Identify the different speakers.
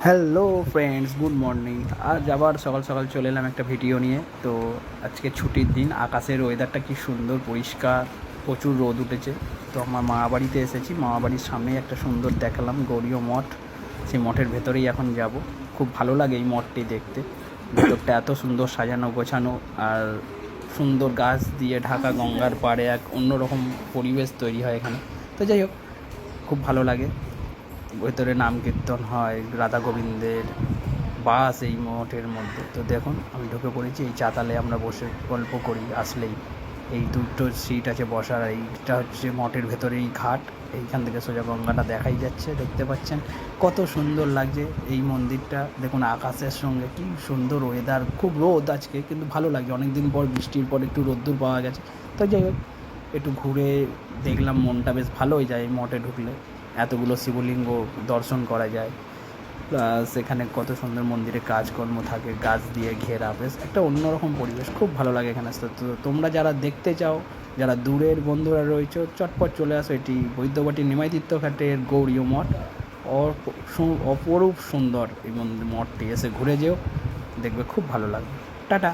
Speaker 1: Hello friends, good morning. আজ আবার সকাল সকাল চলে এলাম একটা ভিডিও নিয়ে। তো আজকে ছুটির দিন, আকাশের ওয়েদারটা কি সুন্দর পরিষ্কার, প্রচুর রোদ উঠেছে। তো আমার মামা বাড়িতে এসেছি, মামা বাড়ির সামনেই একটা সুন্দর দেখালাম গৌরীয় মঠ। সেই মঠের ভেতরেই এখন যাব। খুব ভালো লাগে এই মঠটি দেখতে, ভেতরটা এত সুন্দর সাজানো গোছানো, আর সুন্দর গাছ দিয়ে ঢাকা গঙ্গার পাড়ে এক অন্যরকম পরিবেশ তৈরি হয় এখানে। তো যাই হোক, খুব ভালো লাগে। ভেতরে নাম কীর্তন হয়, রাধা গোবিন্দের বাস এই মঠের মধ্যে। তো দেখুন, আমি ঢুকে পড়েছি এই চাতালে, আমরা বসে গল্প করি আসলেই। এই দুটো সিট আছে বসার। এইটা হচ্ছে মঠের ভেতরেই ঘাট, এইখান থেকে সোজা গঙ্গাটা দেখাই যাচ্ছে, দেখতে পাচ্ছেন কত সুন্দর লাগছে এই মন্দিরটা। দেখুন আকাশের সঙ্গে কি সুন্দর ওয়েদার, খুব রোদ আজকে কিন্তু ভালো লাগছে, অনেক দিন পর বৃষ্টির পর একটু রোদ্দুর পাওয়া গেছে। তো যাই হোক, একটু ঘুরে দেখলাম, মনটা বেশ ভালো হয়ে যায় এই মঠে ঢুকলে। এতগুলো শিবলিঙ্গ দর্শন করা যায়, প্লাস এখানে কত সুন্দর মন্দিরে কাজকর্ম থাকে, গাছ দিয়ে ঘেরা, বেশ একটা অন্যরকম পরিবেশ, খুব ভালো লাগে এখানে আসতে। তো তোমরা যারা দেখতে চাও, যারা দূরের বন্ধুরা রয়েছে, চটপট চলে আসো। এটি বৈদ্যবাটি নিমাই তীর্থঘাটের গৌরীয় মঠ। অপরূপ সুন্দর এই মঠটি, এসে ঘুরে যেও, দেখবে খুব ভালো লাগবে। টাটা।